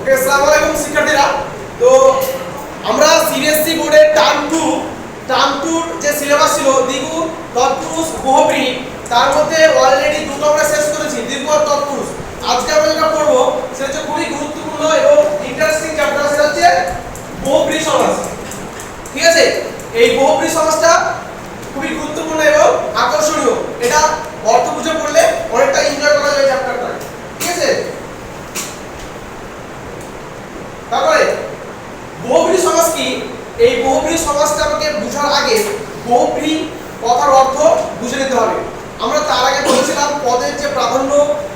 ওকে, আসসালামু আলাইকুম শিক্ষার্থীরা। তো আমরা সিবিএসসি বোর্ডের টার্ম 2 যে সিলেবাস ছিল দ্বিগু, তৎপুরুষ, বহুব্রীহি, তার মধ্যে অলরেডি দুটো আমরা শেষ করেছি, দ্বিগু আর তৎপুরুষ। আজকে আমরা যেটা পড়বো সেটা হচ্ছে খুবই গুরুত্বপূর্ণ এবং ইন্টারেস্টিং চ্যাপ্টার, সেটা হচ্ছে বহুব্রীহি সমাস। ঠিক আছে, এই বহুব্রীহি সমাসটা খুবই গুরুত্বপূর্ণ এবং আকর্ষণীয়। এটা অর্থ বুঝে পড়লে অনেকটা এনজয় করা যায় চ্যাপ্টারটা। ঠিক আছে, তারপরে বহুব্রীহি সমাস কি? এই বহুব্রীহি সমাসটা আমাকে বোঝার আগে বহুব্রীহি কথার অর্থ বুঝে নিতে হবে। আমরা তার আগে বলেছিলাম পদের যে প্রাধান্য,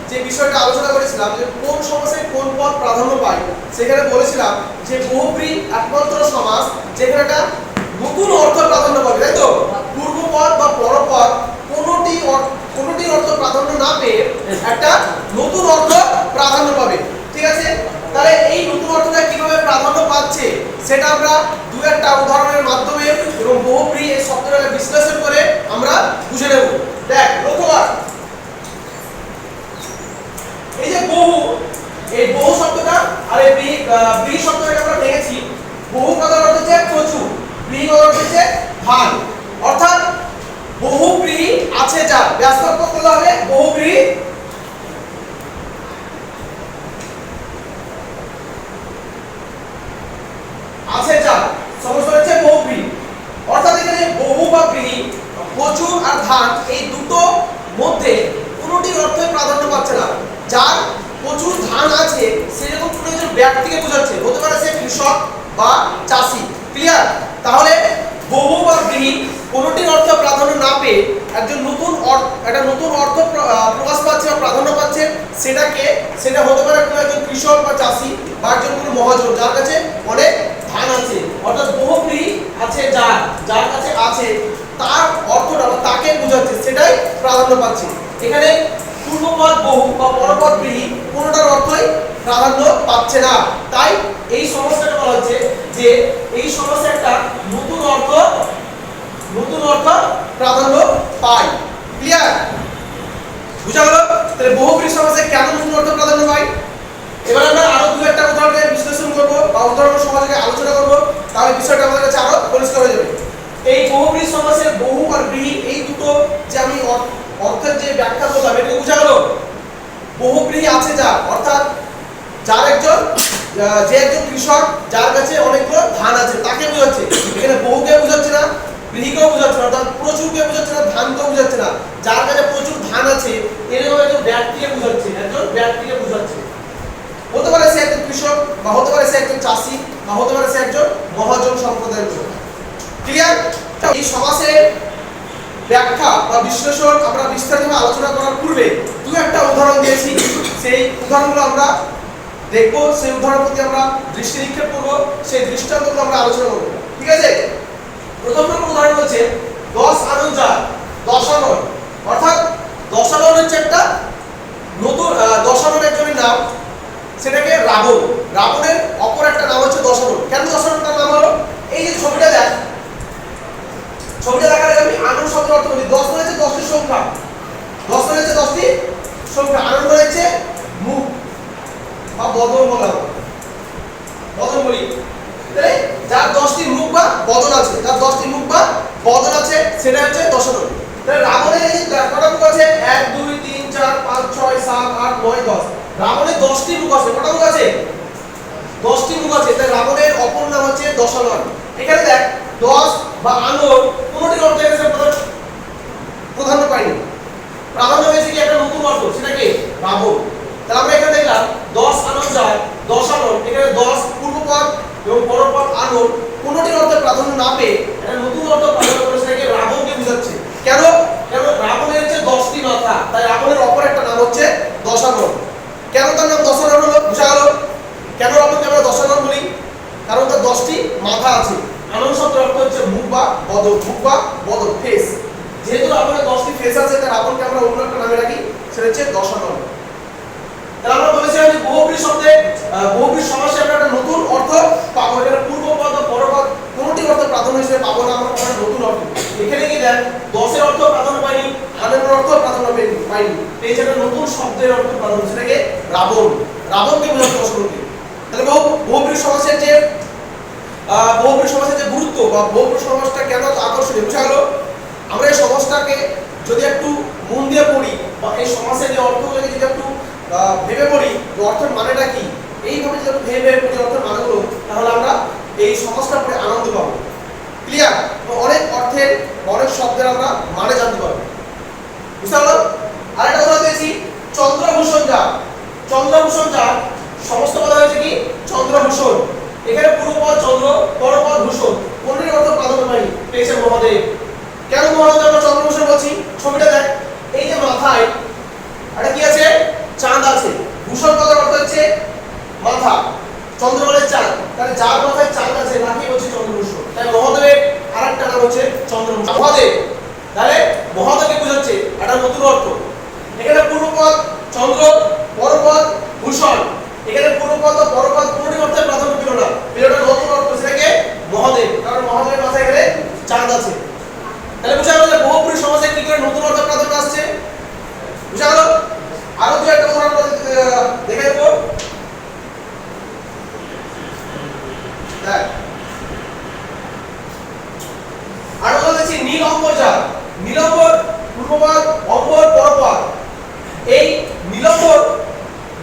যে বিষয়টা আলোচনা করেছিলাম যে কোন সমাসে কোন পদ প্রাধান্য পায়। সেখানে বলেছিলাম যে বহুব্রীহি একমাত্র সমাস যেখানে একটা নতুন অর্থ প্রাধান্য পাবে, তাই তো? পূর্বপদ বা পরপদ কোনোটির অর্থ প্রাধান্য না পেয়ে একটা নতুন অর্থ প্রাধান্য পাবে। ঠিক আছে, তাহলে এই নতুন অর্থটা কিভাবে প্রাধান্য পাচ্ছে সেটা আমরা দু একটা উদাহরণের মাধ্যমে এবং বহুব্রীহি এই শব্দটাকে বিশ্লেষণ করে আমরা বুঝে নেব। দেখ, লক্ষ্য কর, এই যে বহু, এই বহু শব্দটা আর এই ব্রীহি শব্দটাকে আমরা দেখেছি। বহু কথার অর্থ হচ্ছে প্রচুর, ব্রীহি কথার অর্থ হচ্ছে ধান। অর্থাৎ বহুব্রীহি আছে যার, ব্যাসবাক্য করলে হবে বহুব্রীহি আছে যার, সমস্ত হচ্ছে বহুব্রীহি। অর্থাৎ এখানে বহু বা ব্রীহি, প্রচুর আর ধান, এই দুটো মধ্যে কোনোটির অর্থে প্রাধান্য পাচ্ছে না। যার প্রচুর ধান আছে সেরকম কোনো একজন ব্যক্তিকে বোঝাচ্ছে, হতে পারে সে কৃষক বা চাষি। ক্লিয়ার? তাহলে বহু বা ব্রীহি কোনোটির অর্থ প্রাধান্য না পেয়ে একটা নতুন অর্থ প্রকাশ পাচ্ছে বা প্রাধান্য পাচ্ছে, সেটা হতে পারে কোনো একজন কৃষক বা চাষি বা একজন কোনো মহাজন যার কাছে অনেক ধান আছে। অর্থাৎ বহুব্রীহি আছে যার কাছে আছে, তার অর্থটা বা তাকে বোঝাচ্ছে, সেটাই প্রাধান্য পাচ্ছে। এখানে পূর্বপদ বহু বা পরপদ ব্রীহি কোনোটার অর্থই প্রাধান্য পাচ্ছে না। তাই এই সমস্যাটা বলা হচ্ছে যে এই সমস্যা একটা নতুন অর্থ প্রাধান্য পায়। ক্লিয়ার? বুঝা গেল? তাহলে বহুব্রীহি সমাসে কেন নতুন অর্থ প্রাধান্য পায়? এবার আমরা আরো দু একটা উদাহরণের বিশ্লেষণ করব বা উদাহরণ সমাজকে আলোচনা করব, তাহলে বিষয়টা আমাদের কাছে আরো পরিষ্কার হয়ে যাবে। এই বহুব্রীহি সমাসের বহু আর ব্রীহি এই দুটো যে আমি অর্থের যে ব্যাখ্যা করলাম, এটা বুঝা গেল? বহুব্রীহি আছে যার, অর্থাৎ যে একজন কৃষক যার কাছে অনেকগুলো ধান আছে তাকে বোঝাচ্ছে। এখানে বহুকে বোঝাচ্ছে না, ব্রীহিকেও বোঝাচ্ছে না, অর্থাৎ প্রচুরকে বোঝাচ্ছে না, ধানকেও বোঝাচ্ছে না। যার কাছে প্রচুর ধান আছে এরকম একজন ব্যক্তিকে বোঝাচ্ছে। হতে পারে সে একজন কৃষক, বা হতে পারে সে একজন চাষি, বা হতে পারে সে একজন মহাজন সম্প্রদায়ের লোক। ক্লিয়ার? এই সমাসের ব্যাখ্যা বা বিশ্লেষণ আমরা বিস্তারিতভাবে আলোচনা করার পূর্বে দু একটা উদাহরণ দিয়েছি, সেই উদাহরণগুলো আমরা দেখবো, সেই উদাহরণ প্রতি আমরা দৃষ্টি নিক্ষেপ করবো, সেই দৃষ্টান্তগুলো আমরা আলোচনা করবো। ঠিক আছে, প্রথম নম্বর উদাহরণ হচ্ছে 10 আনন যার, দশানন। অর্থাৎ দশানন হচ্ছে একটা নতুন, দশাননের একজনের নাম, সেটাকে রাবণ। রাবণের অপর একটা নাম হচ্ছে দশানন। কেন দশাননটার নাম হলো? এই যে ছবিটা দেখ, ছবিটা দেখার আগে আমি আনন শব্দের অর্থ বলি। 10 মানে হচ্ছে 10টি সংখ্যা, 10 মানে হচ্ছে 10টি সংখ্যা, আনন মানে হচ্ছে মুখ বা বদন বলা হয়, বদন বলি। তাই যার 10টি মুখ বা বদন আছে, সেটা হচ্ছে দশানন। তাহলে রাবণের এই কটা মুখ আছে? 1 2 3 4 5 6 7 8 9 10। রাবণের 10টি মুখ আছে। কটা মুখ আছে? 10টি মুখ আছে। তাই রাবণের অপর নাম হচ্ছে দশানন। এখানে দেখ, 10 বা আনন কোনটির অর্থ এসে প্রাধান্য পায়নি। প্রাধান্য পেয়েছে কি একটা নতুন অর্থ, সেটা কি? রাবণ। তাহলে আমরা এখানে দেখলাম 10 আনন যার, দশানন। এখানে 10 পূর্বপদ এবং পরপদ আনন কোনটির অর্থে প্রাধান্য না পেয়ে একটা নতুন অর্থ প্রাধান্য করে, সেটাকে রাবণকে বোঝাচ্ছে। কেন? রাবণের হচ্ছে 10টি মাথা, তাই রাবণের অপর একটা নাম হচ্ছে দশানন। কেন তার নাম দশানন হলো? বুঝা গেল কেন রাবণকে আমরা দশানন বলি? কারণ তার 10টি মাথা আছে। আনন শব্দের অর্থ হচ্ছে মুখ বা বদন, ফেস। যেহেতু রাবণের 10টি ফেস আছে, তাই রাবণকে আমরা অন্য একটা নামে রাখি, সেটা হচ্ছে দশানন। তাহলে আমরা বলেছিলাম যে বহুব্রীহি সমাসে আমরা একটা নতুন অর্থ পাবো। এখানে পূর্বপদ বা পরপদ কোনটি অর্থ প্রাধান্য হিসেবে পাবো না, আমরা একটা নতুন অর্থ। এখানে কি দেখ, 10 এর অর্থ প্রাধান্য পাইনি, আননের অর্থ প্রাধান্য পাইনি, এই যে একটা নতুন শব্দের অর্থ প্রাধান্য, সেটাকে রাবণকে বোঝাচ্ছে দশাননকে। তাহলে বহুব্রীহি সমাসের যে গুরুত্ব বা বহুব্রীহি সমাসটা কেন আকর্ষণীয় বুঝা গেল। আমরা এই সমাসটাকে যদি একটু মন দিয়ে পড়ি বা এই সমাসের যে অর্থগুলোকে যদি একটু ভেবে পড়ি অর্থের মানেটা কি, এইভাবে যদি ভেবে পড়ি অর্থের মানেগুলো, তাহলে আমরা এই সমাসটা পড়ে আনন্দ পাবো। ক্লিয়ার? অনেক অর্থের অনেক শব্দের আমরা মানে জানতে পারবো। বুঝতে পারলাম? আরেকটা উদাহরণ দিয়েছি, চন্দ্রভূষণ যার। চন্দ্রভূষণ যার সমস্ত কথা হয়েছে কি চন্দ্রভূষণ। এখানে পূর্বপদ চন্দ্র, পরপদ ভূষণ, কোনটির অর্থ প্রাধান্য পায়নি, পেয়েছে মহাদেব। কেন মহাদেব আমরা চন্দ্রভূষণ বলছি? ছবিটা দেখ, এই যে মাথায় একটা কি আছে, চাঁদ আছে। ভূষণ পদের অর্থ হচ্ছে মাথা, চন্দ্র মানে চাঁদ, তাহলে যার মাথায় চাঁদ আছে তাকে হচ্ছে চন্দ্রভূষণ। তাই মহাদেবের আরেকটা নাম হচ্ছে চন্দ্রভূষণ। মহাদেব, তাহলে মহাদেবকে বোঝাচ্ছে একটা নতুন অর্থ। এখানে পূর্বপদ চন্দ্র, পরপদ ভূষণ। এখানে পূর্বপদ ও পরপদ কোনটি অর্থে প্রাধান্য পেল না, পেলটা নতুন অর্থ, সেটাকে মহাদেব, কারণ মহাদেবের মাথায় এখানে চাঁদ আছে। তাহলে বুঝা গেল যে বহুব্রীহি সমাসে কি করে নতুন অর্থ প্রাধান্য আসছে। বুঝা গেল? আরো দুই একটা উদাহরণ দেখে দেব। দেখ, আর বলেছি নীল অম্বর যার। নীল অম্বর পূর্বপদ, অম্বর পরপদ। এই নীল অম্বর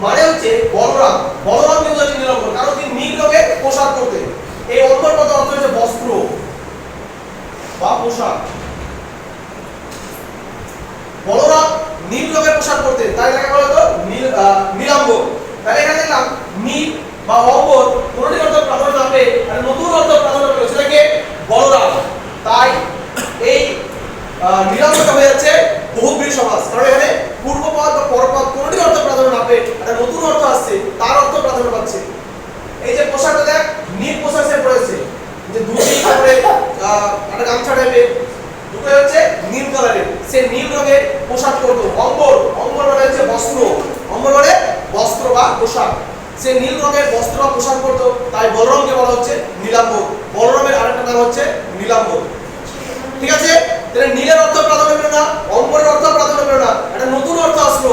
মানে হচ্ছে বলরাম। বলরাম কিন্তু হচ্ছে নীল অম্বর, কারণ তিনি নীল রঙের পোশাক পরতেন। এই অম্বর পদের অর্থ হচ্ছে বস্ত্র বা পোশাক। বলরাম নীল রঙের পোশাক পরতেন, তাই তাকে বলা হতো নীলাম্বর। তাহলে এখানে দেখলাম নীল বা অম্বর কোনটি অর্থ প্রাধান্য না পেয়ে আর নতুন অর্থ প্রাধান্য পেল, সেটাকে বলরাম। তাই এই নীলাম্বরটা হয়ে যাচ্ছে বহুব্রীহি সমাস, কারণ এখানে পূর্বপদ বা পরপদ কোনটি অর্থ প্রাধান্য না পেয়ে একটা নতুন অর্থ আসছে, তার অর্থ প্রাধান্য পাচ্ছে। এই যে পোশাকটা দেখ, নীল পোশাক সে পরেছে, যে ধুতি পরে একটা গামছা টাইপের, দুটো হচ্ছে নীল কালারের, সে নীল রঙের পোশাক পরতো। অম্বর, অম্বর মানে হচ্ছে বস্ত্র, অম্বর মানে বস্ত্র বা পোশাক, সে নীল রঙের বস্ত্র বা পোশাক পরতো, তাই বলরামকে বলা হচ্ছে নীলাম্বর। বলরামের আরেকটা নাম হচ্ছে নীলাম্বর। ঠিক আছে? তাহলে নীলের অর্থ প্রাধান্য পেল না, অম্বরের অর্থ প্রাধান্য পেল না, একটা নতুন অর্থ আসলো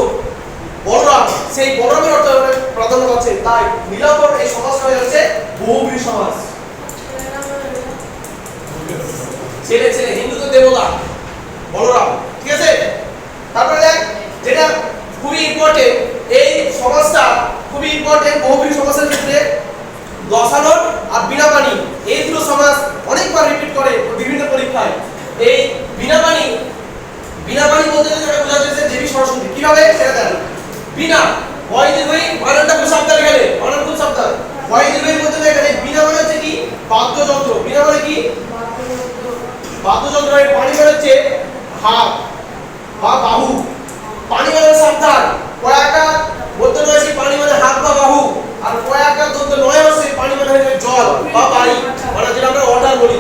বলরাম, সেই বলরামের অর্থ প্রাধান্য পাচ্ছে, তাই নীলাম্বর এই সমাসটা হয়ে যাচ্ছে বহুব্রীহি সমাস। ছেলে ছেলে হিন্দুদের দেবতা বলরাম। ঠিক আছে? তারপরে দেখ, যেটা খুবই ইম্পর্টেন্ট, এই সমাসটা খুবই ইম্পর্টেন্ট বহুব্রীহি সমাসের ক্ষেত্রে, দশানন আর বিনাপানি, এই দুটো সমাস অনেকবার রিপিট করে বিভিন্ন পরীক্ষায়। এই বিনাপানি, বিনাপানি বলতে যেটা বোঝা যাচ্ছে দেবী সরস্বতী। কিভাবে সেটা দেখো। বিনা ভয় দীর্ঘই বানানটা খুব সাবধানে গেলে, বানান খুব সাবধান। ভয় দীর্ঘই বলতে এখানে বিনা মানে হচ্ছে কি বাদ্যযন্ত্র। বিনা মানে কি বাদ্যযন্ত্র। এর পানি মানে হচ্ছে হাত বা বাহু। পানি মানে সাবধান, কয়াকা বলতে নয় পানি মানে হাত বা বাহু, আর কয়াকা বলতে নয় হচ্ছে পানি মানে হচ্ছে জল বা পানি, মানে যেটা আমরা ওয়াটার বলি।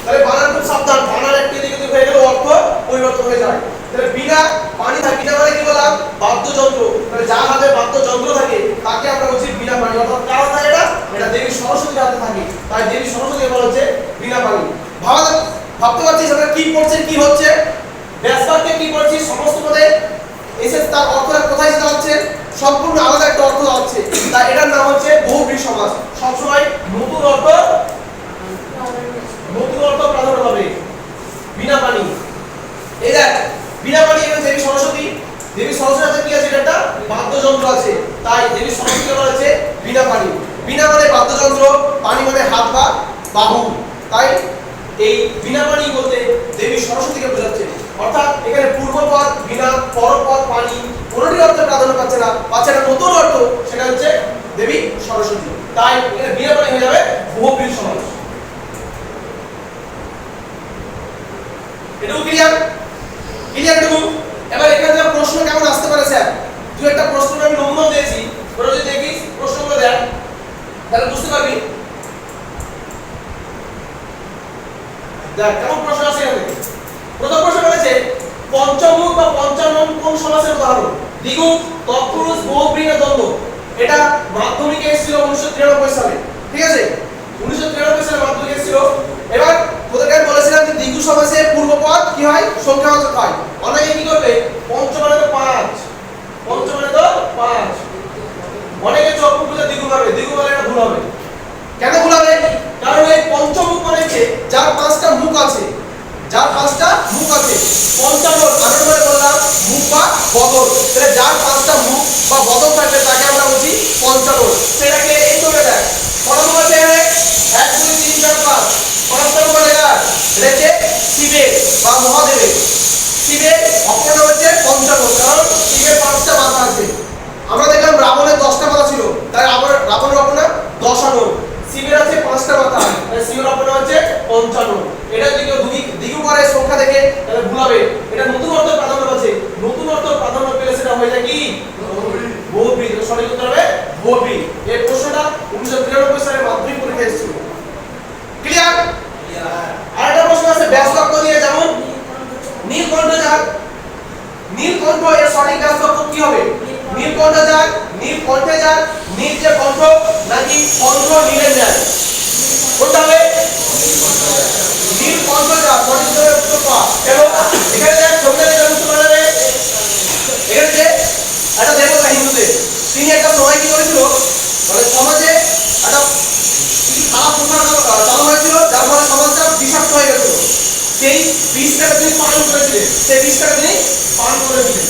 তাহলে বানান খুব সাবধান, বানান একটি দিকে দিকে হয়ে গেলে অর্থ পরিবর্তন হয়ে যায়। তাহলে বিনা পানি থাকে, বিনা মানে কি বললাম বাদ্যযন্ত্র। তাহলে যার হাতে বাদ্যযন্ত্র থাকে তাকে আমরা বলছি বিনা পানি। অর্থাৎ কার থাকে এটা দেবী সরস্বতীর হাতে থাকে, তাই দেবী সরস্বতীকে বলা হচ্ছে বিনা পানি। ভাবতে পারছিস আমরা কি পড়ছে কি হচ্ছে, ব্যাসবাক্যে কি পড়ছি, সমস্ত পদে এসে তার অর্থটা কোথায় যেতে হচ্ছে, সম্পূর্ণ আলাদা একটা অর্থ হচ্ছে। তাই এটার নাম হচ্ছে বহুব্রীহি সমাস। সবসময় নতুন অর্থ প্রাধান্য পাবে। বিনা পানি, এই দেখ বিনা পানি, এখানে দেবী সরস্বতী, দেবী সরস্বতীর হাতে কি আছে, এটা একটা বাদ্যযন্ত্র আছে, তাই দেবী সরস্বতীকে বলা হচ্ছে বিনা পানি। বিনা মানে বাদ্যযন্ত্র, পানি মানে হাত বা বাহু, তাই এই বিনা পানি বলতে দেবী সরস্বতীকে বোঝাচ্ছে। অর্থাৎ এখানে পূর্বপদ বিনা, পরপদ পানি, কোনটি অর্থ প্রাধান্য পাচ্ছে না, পাচ্ছে একটা নতুন অর্থ, সেটা হচ্ছে দেবী সরস্বতী। তাই এখানে বিনা পানি হয়ে যাবে বহুব্রীহি সমাস। এটুকু ক্লিয়ার? ক্লিয়ার এটুকু? এবার এখানে যে প্রশ্ন কেমন আসতে পারে স্যার, তুই একটা প্রশ্ন আমি নমুনা দিয়েছি, ওটা যদি দেখিস প্রশ্নগুলো দেখ তাহলে বুঝতে পারবি। দেখ কেমন প্রশ্ন আছে এখানে। প্রথম প্রশ্ন বলেছে পঞ্চমুখ বা পঞ্চানন কোন সমাসের উদাহরণ? দ্বিগুণ, তৎপুরুষ, বহুব্রীহি না দ্বন্দ্ব? এটা মাধ্যমিকে এসেছিল 1993 সালে। ঠিক আছে? 1993 সালে মাধ্যমিকে এসেছিল। এবার তোদেরকে বলেছিলাম যে দ্বিগু সমাসে পূর্বপদ কি হয়, সংখ্যাবাচক হয়। অনেকে কি করবে, পঞ্চ মানে তো 5, পঞ্চ মানে তো 5, অনেকে চতুর্ভুজের দ্বিগুণ হবে, দ্বিগুণ হলে এটা ভুল হবে। কেন ভুল হবে? কারণ এই পঞ্চমুখ মানে হচ্ছে যার পাঁচটা মুখ আছে, যার পাঁচটা মুখ আছে। পঞ্চানন আমরা মানে বললাম মুখ বা বদন, তাহলে যার পাঁচটা মুখ বা বদন থাকবে তাকে আমরা বলছি পঞ্চানন। সেটাকে এই করে দেখ কত মুখ আছে এখানে 1 2 3 4 5 পাঁচটা মুখ আছে। এটা হচ্ছে শিবের বা মহাদেবের। শিবের অপর নাম হচ্ছে পঞ্চানন, কারণ শিবের পাঁচটা মাথা আছে। আমরা দেখলাম রাবণের 10টা মাথা ছিল, তাই রাবণের অপর নাম দশানন। শিবের আছে 5টা মাথা, তাই শিবের অপর নাম হচ্ছে পঞ্চানন। এটা যদি কেউ দ্বিগুণ করে সংখ্যা দেখে তাহলে ভুল হবে। এটা নতুন অর্থ প্রাধান্য আছে, নতুন অর্থ প্রাধান্য পেলে সেটা হয়ে যায় কি বহুব্রীহি। সঠিক উত্তর হবে বহুব্রীহি। এই প্রশ্নটা 1993 সালে মাধ্যমিক পরীক্ষায় এসেছিল। ক্লিয়ার? আরেকটা প্রশ্ন আছে ব্যাস বাক্য দিয়ে, যেমন নীলকণ্ঠ যাক। নীলকণ্ঠ এর সঠিক ব্যাস বাক্য কি হবে? নীলকণ্ঠ যাক, নীলকণ্ঠে যাক, নীল যে কণ্ঠ নাকি কণ্ঠ নীলের ন্যায়? কোনটা হবে? নীলকণ্ঠ যাক। সঠিক উত্তর পা। কেন? এখানে দেখ ছবিটা দেখে বুঝতে পারবে। এখানে যে একটা দেবতা হিন্দুদের, তিনি একটা সময় কি করেছিল, মানে সমাজে একটা কিছু খারাপ প্রথা চালু হয়েছিল, যার ফলে সমাজটা বিষাক্ত হয়ে গেছিল। সেই বিষটাকে তিনি পান করেছিলেন, সেই বিষটাকে তিনি পান করেছিলেন।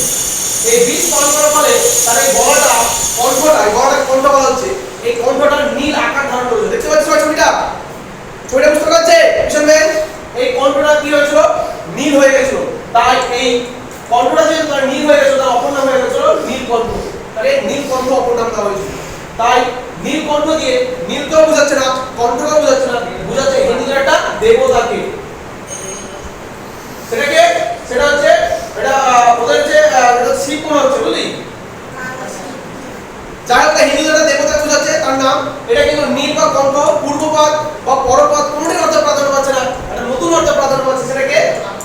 এই বিষ পান করার ফলে তার এই গলাটা, কণ্ঠটা, এই গলাটাকে কণ্ঠ বলা হচ্ছে, এই কণ্ঠটা নীল আকার ধারণ করেছিল। দেখতে পাচ্ছ ছবিটা? ছবিটা বুঝতে পারছে? শুনবেন, এই কণ্ঠটা কি হয়েছিল? নীল হয়ে গেছিল। তাই এই কণ্ঠটা যেহেতু তার নীল হয়ে গেছিল, তার অপর নাম হয়ে গেছিল নীলকণ্ঠ। তাহলে নীলকণ্ঠ অপর নাম দেওয়া হয়েছিল। তাই নীলকণ্ঠ দিয়ে নীলকেও বোঝাচ্ছে না, কণ্ঠকেও বোঝাচ্ছে না, বোঝাচ্ছে হিন্দুদের একটা দেবতাকে। সেটাকে সেটা হচ্ছে এটা ওদের যে এটা শিব মনে হচ্ছে, বুঝলি? যার একটা হিন্দুদের একটা দেবতা বোঝাচ্ছে তার নাম। এটা কিন্তু নীল বা কণ্ঠ, পূর্বপাদ বা পরপাদ কোনটির অর্থ প্রাধান্য পাচ্ছে না, একটা নতুন অর্থ প্রাধান্য পাচ্ছে। সেটাকে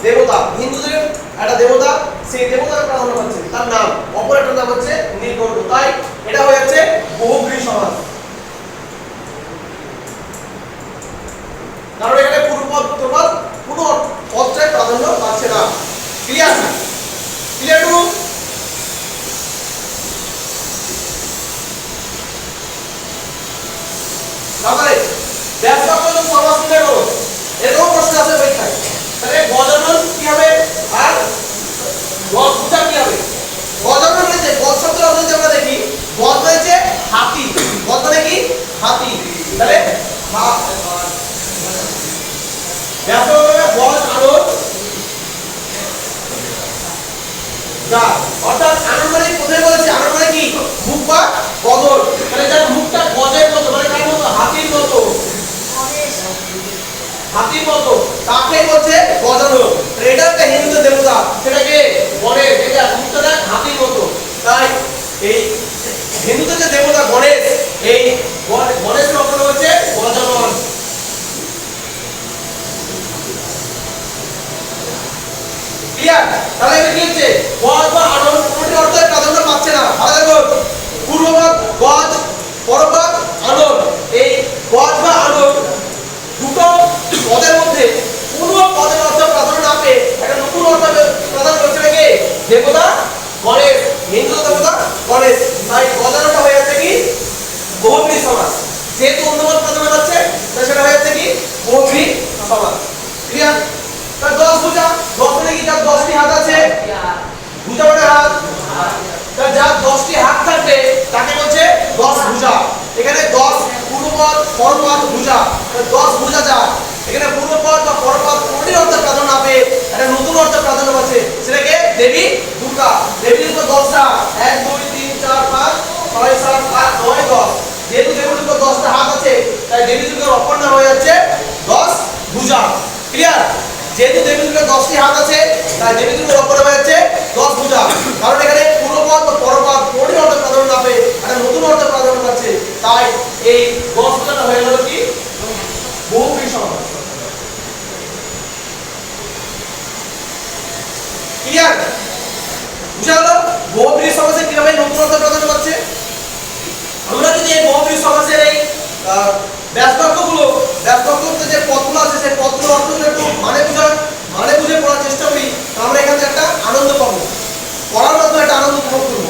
দেবতা, হিন্দুদের একটা দেবতা, সেই দেবতার প্রাধান্য পাচ্ছে, তার নাম। অপর একটা নাম হচ্ছে নীলকণ্ঠ। তাই এটা হয়ে যাচ্ছে বহুব্রীহি সমাস। কারণ এখানে পূর্বপদ উত্তরপদ কোনো পদটাই প্রাধান্য পাচ্ছে না। ক্লিয়ার? Clear too? তাহলে ব্যাস বাক্য সমাস নিয়ে করো, এরকম প্রশ্ন আছে পরীক্ষায়। তাহলে গজানন কি হবে আর গজ পূজা কি হবে? গজানন হচ্ছে গজ শব্দের অর্থ যদি আমরা দেখি, গজ হচ্ছে হাতি, গজ মানে কি হাতি। তাহলে ব্যাপকভাবে গজ আলোর যা, অর্থাৎ আনন্দ মানে কোথায় বলেছে? আনন্দ মানে কি মুখ বা বদন। মানে যার মুখটা গজের মতো, মানে কার মতো? হাতির মতো, হাতির মতো, তাকে বলছে গজানন। এটা একটা হিন্দুদের দেবতা, সেটাকে গণেশ। এটা মুখটা দেখ হাতির মতো। তাই এই হিন্দুদের যে দেবতা গণেশ, এই গণেশের অপর হচ্ছে গজানন। ক্লিয়ার? তাহলে এটা কি হচ্ছে? গজ বা আনন কোনটি অর্থে প্রাধান্য পাচ্ছে না। ভালো দেখো, পূর্বপাদ গজ, পরপাদ আনন। এই গজ বা আনন দুটো পদের মধ্যে কোনো পদের অর্থ প্রাধান্য না পেয়ে একটা নতুন অর্থ প্রদান করছে নাকি দেবতা গণেশ, হিন্দু দেবতা গণেশ। তাই গজাননটা হয়ে যাচ্ছে কি বহুব্রীহি সমাস। যেহেতু অন্য পদ প্রাধান্য পাচ্ছে, তাই সেটা হয়ে যাচ্ছে কি বহুব্রীহি সমাস। ক্লিয়ার? তার 10 ভুজা, 10 মানে কি? যার 10টি হাত আছে, ভুজা মানে হাত। তার যার 10টি হাত থাকবে তাকে বলছে 10 ভুজা। এখানে 10 পূর্বপদ, পরপদ, ভুজা, 10 ভুজা যার। এখানে পূর্বপদ বা পরপদ কোনটির অর্থ প্রাধান্য না পেয়ে একটা নতুন অর্থ প্রাধান্য পাচ্ছে, সেটাকে দেবী দুর্গা। দেবী দুর্গা 10টা, 1 2 3 4 5 6 7 8 9 10। যেহেতু দেবী দুর্গা 10টা হাত আছে, তাই দেবী দুর্গার অপর নাম হয়ে যাচ্ছে 10 ভুজা। ক্লিয়ার? যেহেতু দেবী দুর্গার 10টি হাত আছে, তাই দেবী দুর্গার অপর নাম হয়ে যাচ্ছে 10 ভুজা। কারণ এখানে পূর্বপদ বা পরপদ কোনটির অর্থ প্রাধান্য না পেয়ে একটা নতুন অর্থ প্রাধান্য পাচ্ছে, তাই এই 10 ভুজাটা হয়ে গেল কি বহুব্রীহি সমাস। ক্লিয়ার? বুঝা গেল বহুব্রীহি সমাসে কিভাবে নতুন অর্থ প্রাধান্য পাচ্ছে? আমরা যদি এই বহুব্রীহি সমাসের এই ব্যাস বাক্যগুলো যে পদগুলো আছে, সেই পদগুলোর অর্থগুলো একটু মানে বুঝে পড়ার চেষ্টা করি, আমরা এখান থেকে একটা আনন্দ পাবো, পড়ার মাধ্যমে একটা আনন্দ উপভোগ করবো।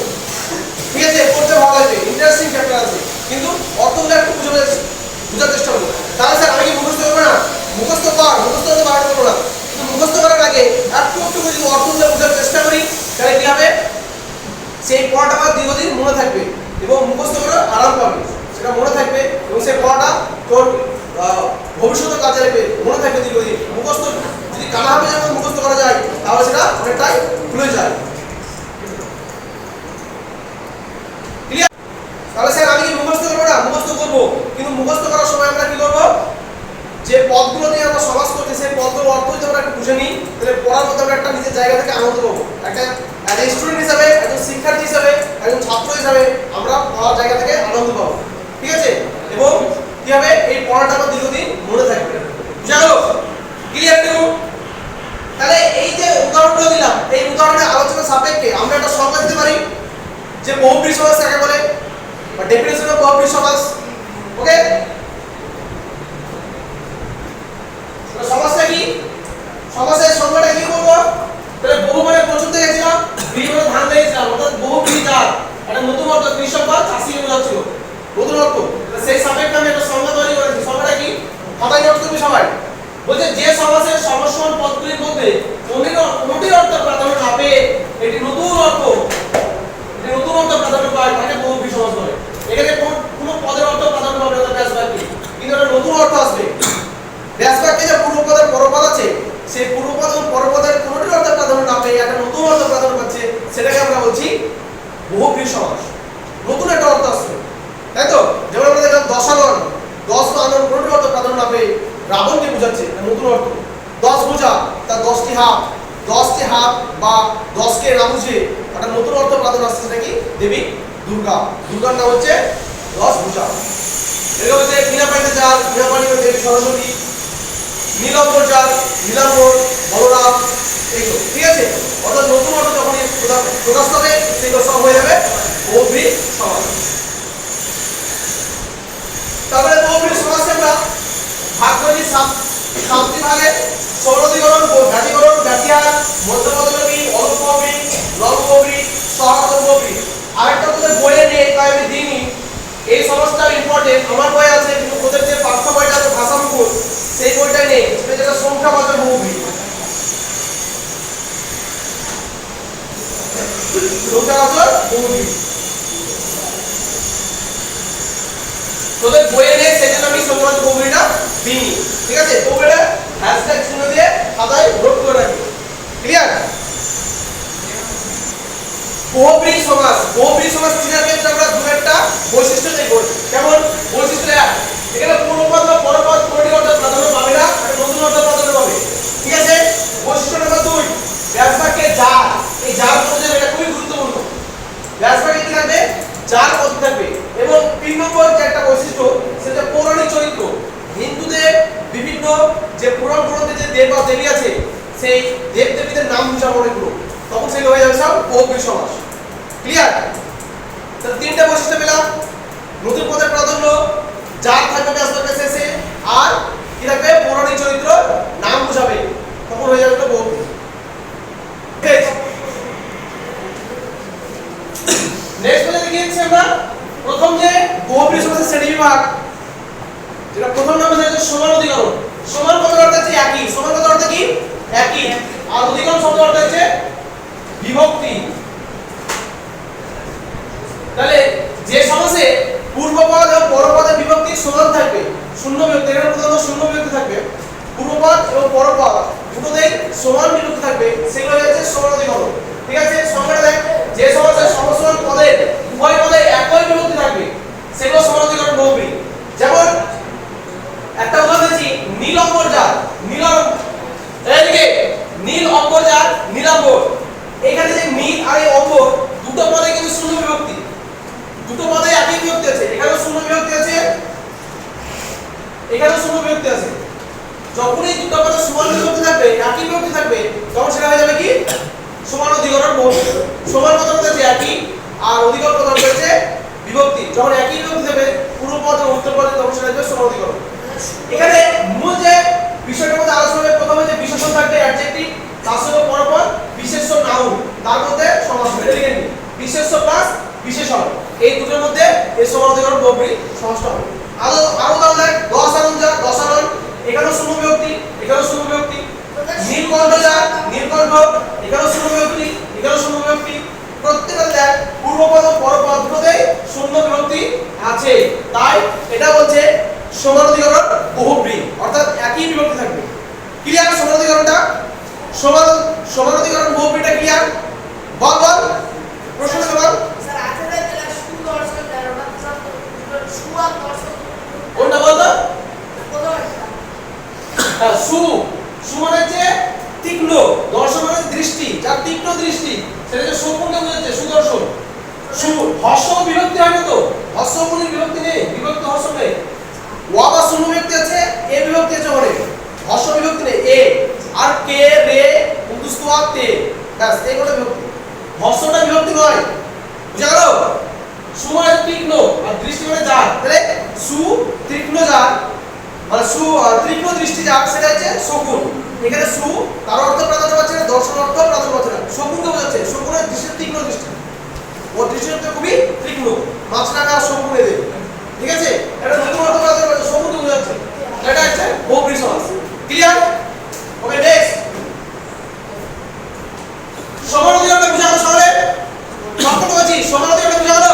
বুঝার চেষ্টা করবো। তাহলে স্যার আমি কি মুখস্থ করবো না? মুখস্থ কর, মুখস্থ করতে বারণ করবো না, কিন্তু মুখস্থ করার আগে একটু একটু যদি অর্থগুলো বোঝার চেষ্টা করি তাহলে কি হবে, সেই পড়াটা আমার দীর্ঘদিন মনে থাকবে এবং মুখস্থ করে আরাম পাবে, সেটা মনে থাকবে এবং সেই পড়াটা তোর ভবিষ্যতে কাজে লাগবে, মনে থাকবে দীর্ঘদিন। মুখস্থ যদি কানাভাবে যখন মুখস্থ করা যায় তাহলে সেটা অনেকটাই ভুলে যায়। ক্লিয়ার? তাহলে স্যার আমি কি মুখস্থ করবো না? মুখস্থ করবো, কিন্তু মুখস্থ করার সময় আমরা কি করবো, যে পদগুলো নিয়ে আমরা সমাজ করতে সেই পদগুলোর অর্থ যদি আমরা একটু বুঝে নিই তাহলে পড়ার মধ্যে আমরা একটা নিজের জায়গা থেকে আনন্দ পাবো। একটা স্টুডেন্ট হিসাবে, একজন শিক্ষার্থী হিসাবে, একজন ছাত্র হিসাবে আমরা পড়ার জায়গা থেকে আনন্দ পাবো। ঠিক আছে? এবং কি হবে, এই পড়াটা আমার দীর্ঘদিন মনে থাকবে। বুঝা গেল? Clear too? তাহলে এই যে উদাহরণগুলো দিলাম, এই উদাহরণের আলোচনা সাপেক্ষে আমরা একটা সংজ্ঞা দিতে পারি যে বহুব্রীহি সমাস কাকে বলে, বা ডেফিনিশন অফ বহুব্রীহি সমাস। ওকে, সমাসটা কি, সমাসের সংজ্ঞাটা কি করব, তাহলে বহু মানে প্রচুর দেখেছিলাম, ব্রীহি মানে ধান দেখেছিলাম, অর্থাৎ বহুব্রীহি জাত, একটা নতুন অর্থ কৃষক বা চাষি বোঝাচ্ছিল নতুন অর্থ। সেই সাপেক্ষে আমি একটা সংজ্ঞা তৈরি করেছি। সংজ্ঞাটা কি, খাতায় নোট করবে সবাই। বলছে যে সমাসের সমসমান পদগুলির মধ্যে কোনটির অর্থ প্রাধান্য না পেয়ে এটি নতুন অর্থ প্রাধান্য পায় তাকে বহুব্রীহি সমাস বলে। এখানে কোন পদের অর্থ প্রাধান্য পাবে না ব্যাস বাক্যে, কিন্তু একটা নতুন অর্থ আসবে। ব্যাস বাক্যে যে পূর্বপদ আর পরপদ আছে, সেই পূর্বপদ এবং পরপদের কোনটির অর্থ প্রাধান্য না পেয়ে একটা নতুন অর্থ প্রাধান্য পাচ্ছে, সেটাকে আমরা বলছি বহুব্রীহি সমাস। নতুন একটা অর্থ আসছে, তাই তো? যেমন আমরা দেখলাম দশানন, 10 বা আনন কোনটির অর্থ প্রাধান্য না পেয়ে রাবণকে বোঝাচ্ছে, নতুন অর্থ। 10 বোঝা তার 10টি হাত বা 10কে না বুঝে একটা নতুন অর্থ প্রাধান্য আসছে, সেটা কি, দেবী দুর্গা। দুর্গার নাম হচ্ছে 10 ভুজা। এর হচ্ছে বিনা পানিতে জাল, বিনা পানিতে দেবী সরস্বতী, নীলম্বর জাল, নীলাম্বর, বলরাম, এইগুলো। ঠিক আছে? অর্থাৎ নতুন অর্থ যখন প্রকাশ পাবে সেগুলো সব হয়ে যাবে বহুব্রীহি সমাস। তারপরে বহুব্রীহি সমাসকে আমরা ভাগ করি 7টি ভাগে: সরলীকরণ, ঘাটিকরণ, ঘাটিহার, মধ্যপদলোপী, অলুপবী, লঘুপবী, সহগপবী। আরেকটা তোদের বইয়ে নেই তাই আমি দিইনি, এই সমাজটা ইম্পর্টেন্ট। আমার বই আছে কিন্তু ওদের যে পাঠ্য বইটা আছে ভাষা মুখোশ, সেই বইটাই নেই, সেটা যেটা সংখ্যাবাচক বহুব্রীহি। সংখ্যাবাচক বহুব্রীহি তোদের বইয়ে নেই, সেজন্য আমি সংখ্যাবাচক বহুব্রীহিটা দিইনি। ঠিক আছে? তো এটা হ্যাশট্যাগ চিহ্ন দিয়ে খাতায় নোট করে রাখি। ক্লিয়ার? বহুব্রীহি সমাস চিনার ক্ষেত্রে আমরা দু একটা বৈশিষ্ট্য দেখব। কেমন বৈশিষ্ট্য? এখানে পূর্বপদ বা পরপদ কোনটির অর্থ প্রাধান্য পাবে না, আর নতুন অর্থ প্রাধান্য পাবে। ঠিক আছে? বৈশিষ্ট্য নাম্বার 2, ব্যাস বাক্যে জার, এই জার পদ যাবে, এটা খুবই গুরুত্বপূর্ণ। ব্যাস বাক্যে কি থাকবে, জার পদ থাকবে। এবং 3 নম্বর যে একটা বৈশিষ্ট্য, সেটা পৌরাণিক চরিত্র। হিন্দুদের বিভিন্ন যে পুরাণ গ্রন্থে যে দেব বা দেবী আছে, সেই দেব দেবীদের নাম বুঝাবো অনেকগুলো, তখন সেগুলো হয়ে যাবে সব বহুব্রীহি সমাস। ক্লিয়ার? তাহলে 3টা বৈশিষ্ট্য পেলাম। নতুন পদের প্রাধান্য, জার থাকবে ব্যাস বাক্যের শেষে, আর কি থাকবে, পৌরাণিক চরিত্র নাম বুঝাবে, তখন হয়ে যাবে বহুব্রীহি। নেক্সট পদে দেখিয়েছি আমরা প্রথম যে বহুব্রীহি সমাসের শ্রেণীবিভাগ, যেটা প্রথম নাম হচ্ছে সমান অধিকরণ। সমান কথার অর্থ হচ্ছে একই, সমান কথার অর্থ কি, একই। আর অধিকরণ শব্দের অর্থ হচ্ছে বিভক্তি। তাহলে যে সমাসে পূর্বপদ এবং পরপদের বিভক্তি সমান থাকবে, শূন্য বিভক্তি, এখানে প্রথমত শূন্য বিভক্তি থাকবে, পূর্বপদ এবং পরপদ দুটোতেই সমান বিভক্তি থাকবে, সেগুলো হচ্ছে সমান অধিকরণ। ঠিক আছে? সংজ্ঞাটা দেখ, যে সমাসে সমসমান পদের উভয় পদে একই বিভক্তি থাকবে সেগুলো সমান অধিকরণ বহুব্রীহি। যেমন একটা উদাহরণ দিচ্ছি, নীল অম্বর জাত, এদিকে নীল অম্বর জাত, নীলাম্বর। এখানে যে নীল আর এই অম্বর দুটো পদে কিন্তু শূন্য বিভক্তি, দুটো পদে একই বিভক্তি আছে, এখানেও শূন্য বিভক্তি আছে, এখানেও শূন্য বিভক্তি আছে। যখন এই দুটো পদে সমান বিভক্তি থাকবে, একই বিভক্তি থাকবে, তখন সেটা হয়ে যাবে কি, সমান অধিকরণ বহুব্রীহি। সমান কথা হচ্ছে একই, আর অধিকরণ কথা হচ্ছে বিভক্তি। যখন একই বিভক্তি থাকবে পূর্ব পদ এবং উত্তর পদে, তখন সেটা হবে সমান অধিকরণ। এখানে মূল যে বিষয়টার মধ্যে আলোচনা হবে, প্রথমে যে বিশেষণ থাকবে অ্যাডজেক্টিভ, তার সঙ্গে পরপদ, বিশেষ্য নাউন, তার মধ্যে সমাস হবে। লিখে নিন, বিশেষ্য প্লাস বিশেষণ, এই দুটোর মধ্যে এই সমান অধিকরণ বহুব্রীহি সমাসটা হবে। আরো দাও দেখ 10 আনন যা 10 আনন, এখানেও শূন্য বিভক্তি, এখানেও শূন্য বিভক্তি। নীলকণ্ঠ যা নীলকণ্ঠ, এখানেও শূন্য বিভক্তি, এখানেও শূন্য বিভক্তি। প্রত্যেকটা দেখ পূর্বপদ ও পরপদ দুটোতেই শূন্য বিভক্তি আছে, তাই এটা বলছে সমানাধিকরণ বহুব্রী, অর্থাৎ একই বিভক্তি থাকবে। ক্লিয়ার? সমানাধিকরণটা সমানাধিকরণ বহুব্রীটা ক্লিয়ার? বল বল প্রশ্ন বল। স্যার আছে না তাহলে সুদর্শন তেরোটা স্যার সুয়া দর্শন কোনটা বলতো? কোথায় হ্যাঁ, সু মানে হচ্ছে তীক্ষ্ণ, দর্শন মানে দৃষ্টি, যার তীক্ষ্ণ দৃষ্টি সেটা যে শকুনকে বোঝাচ্ছে সুদর্শন। সু হর্ষ বিভক্তি হয় না তো, হর্ষ কোনো বিভক্তি নেই, বিভক্তি হর্ষ নেই। ওয়া বা শূন্য বিভক্তি আছে, এ বিভক্তি আছে অনেক, হর্ষ বিভক্তি নেই। এ আর কে রে উদ্দুস্তোয়া তে, ব্যাস এই কটা বিভক্তি, হর্ষটা বিভক্তি নয়। বুঝা গেল? সু মানে তীক্ষ্ণ আর দৃষ্টি মানে যার, তাহলে সু তীক্ষ্ণ যার মানে সু তীক্ষ্ণ দৃষ্টি যার সেটা হচ্ছে শকুন। এখানে সু তার অর্থ প্রাধান্য পাচ্ছে না, দর্শন অর্থ প্রাধান্য পাচ্ছে না, শকুনকে বোঝাচ্ছে। শকুনের দৃষ্টি তীক্ষ্ণ দৃষ্টি, ও দৃষ্টিতে খুবই তীক্ষ্ণ, মাছরাঙা শকুন এদের, ঠিক আছে? এটা নতুন অর্থ প্রাধান্য পাচ্ছে, শকুনকে বোঝাচ্ছে। এটা হচ্ছে বহুব্রী সমাস। ক্লিয়ার? Okay next. সমানাধিকরণটা বুঝা গেল সবাই? সবটা বলছি সমানাধিকরণটা বুঝা গেল?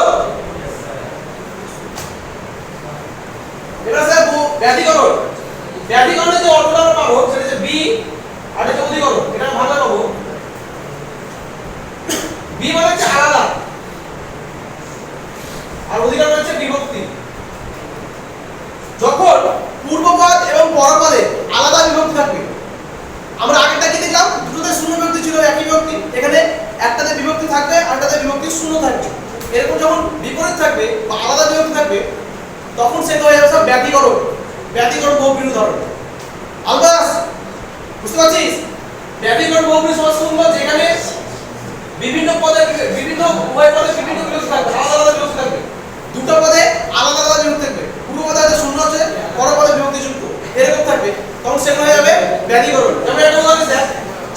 এটা স্যার ব্যাধিকরণ। ব্যাধিকরণের যে অর্থটা আমরা পাবো সেটা হচ্ছে বি আর এটা অধিকরণ, এটা আমরা ভালো পাবো। বি মানে হচ্ছে আলাদা আর অধিকরণ হচ্ছে বিভক্তি। যখন পূর্বপদ এবং পরপদে আলাদা বিভক্তি থাকবে, আমরা আগেরটা কি দেখলাম, দুটোতে শূন্য বিভক্তি ছিল, একই বিভক্তি। এখানে একটাতে বিভক্তি থাকবে আরটাতে বিভক্তি শূন্য থাকবে। এরকম যখন বিপরীত থাকবে বা আলাদা বিভক্তি থাকবে তখন সেটা হয়ে যাবে সব ব্যাধিকরণ। ব্যাধিকরণ বহুব্রীর উদাহরণ। আলবাস বুঝতে পারছিস? ব্যাধিকরণ বহুব্রী সমাস কোনগুলো? যেখানে বিভিন্ন পদে বিভিন্ন উভয় পদে বিভিন্ন বিভক্তি থাকবে, আলাদা আলাদা বিভক্তি থাকবে। দুটো পদে আলাদা আলাদা বিভক্তি থাকবে, পূর্ব পদে আছে শূন্য আছে, পর পদে বিভক্তি যুক্ত, এরকম থাকবে, তখন সেগুলো হয়ে যাবে ব্যাধিকরণ। যেমন একটা উদাহরণ দেখ,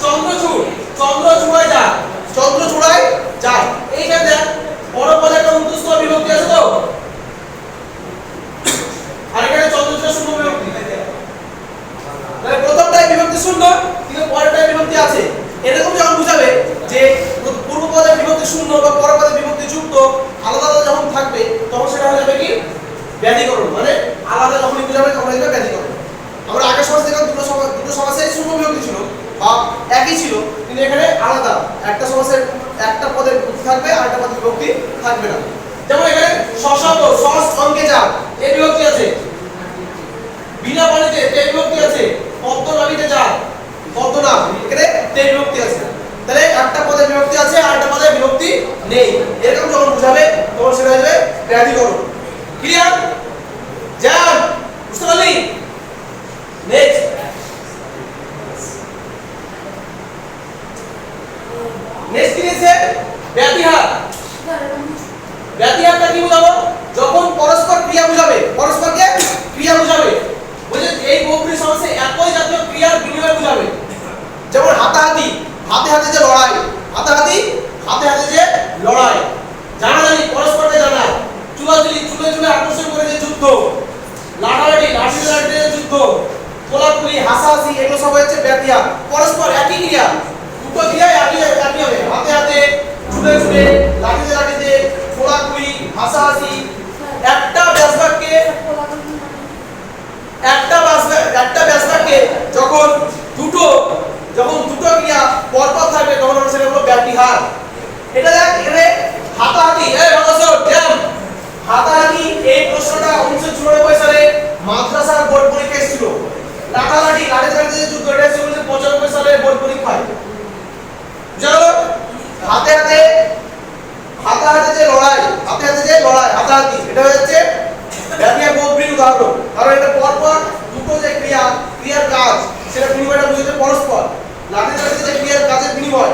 চন্দ্রচূড়, চন্দ্রচূড়ায় যায়, চন্দ্রচূড়ায় যায়। এইখানে দেখ পর পদে একটা উদ্দুষ্ট বিভক্তি আছে তো, আর এখানে চন্দ্রচূড়া শূন্য বিভক্তি। তাহলে প্রথমটাই বিভক্তি শূন্য কিন্তু পরেরটাই বিভক্তি আছে। এরকম যখন বুঝাবে যে পূর্ব পদে বিভক্তি শূন্য বা পর পদে বিভক্তি যুক্ত আলাদা আলাদা যখন থাকবে তখন সেটা হয়ে যাবে কি ব্যাধিকরণ। মানে আলাদা যখন বুঝাবে তখন হয়ে যাবে ব্যাধিকরণ। আমরা আগের সমাস দেখলাম দুটো সমাসে শূন্য বিভক্তি ছিল বা একই ছিল, কিন্তু এখানে আলাদা, একটা সমাসের একটা পদের বিভক্তি থাকবে আর একটা পদের বিভক্তি থাকবে না। যেমন এখানে শশাঙ্ক সস অঙ্কে যা এই বিভক্তি আছে, বিনা পানিতে তে বিভক্তি আছে, পদ্মনাভিতে যা পদ্মনাভ এখানে তে বিভক্তি আছে। তাহলে একটা পদে বিভক্তি আছে আর একটা পদে বিভক্তি নেই, এরকম যখন বুঝাবে তখন সেটা হয়ে যাবে ব্যাধিকরণ। ক্লিয়ার? জান বুঝতে পারলি? নেক্সট। নেক্সট কি নিয়েছে? ব্যাতিহার। ব্যাতিহারটা কি বুঝাবো? যখন পরস্পর ক্রিয়া বুঝাবে, পরস্পরকে ক্রিয়া বুঝাবে, বুঝে এই বহুব্রী সমাসে একই জাতীয় ক্রিয়ার বিনিময় বুঝাবে। যেমন হাতাহাতি, হাতে হাতে যে লড়াই, হাতাহাতি হাতে হাতে যে লড়াই, জানাজানি পরস্পরকে জানা, চুলাচুলি চুলে চুলে আকর্ষণ করে যে যুদ্ধ, লাঠালাঠি লাঠিতে লাঠিতে যে যুদ্ধ, কোলাকুলি হাসাহাসি, এগুলো সব হচ্ছে ব্যাতিহার। পরস্পর একই ক্রিয়া, দুটো ক্রিয়াই একই হবে, হাতে হাতে চুলে চুলে লাঠিতে লাঠিতে কোলাকুলি হাসাহাসি। একটা ব্যাসবাক্যে একটা ব্যাসবাক্যে যখন দুটো ক্রিয়া পরপর থাকবে তখন আমরা সেটা বলবো ব্যাতিহার। এটা দেখ এখানে হাতাহাতি, এই ভালোসো জ্যাম হাতাহাতি, এই প্রশ্নটা 1994 সালে মাদ্রাসার বোর্ড পরীক্ষায় ছিল। লাঠালাঠি লাঠি লাঠি যে যুদ্ধ, এটা ছিল 95 সালে বোর্ড পরীক্ষায়। বুঝলো? হাতে হাতে হাতাহাতি যে লড়াই, হাতে হাতে যে লড়াই হাতাহাতি, এটা হচ্ছে ব্যাতিহার বহুব্রীর উদাহরণ। কারণ এটা পরপর দুটো যে ক্রিয়ার কাজ সেটা বিনিময়টা বুঝাচ্ছে পরস্পর। লাঠি লাঠি যে ক্রিয়ার কাজের বিনিময়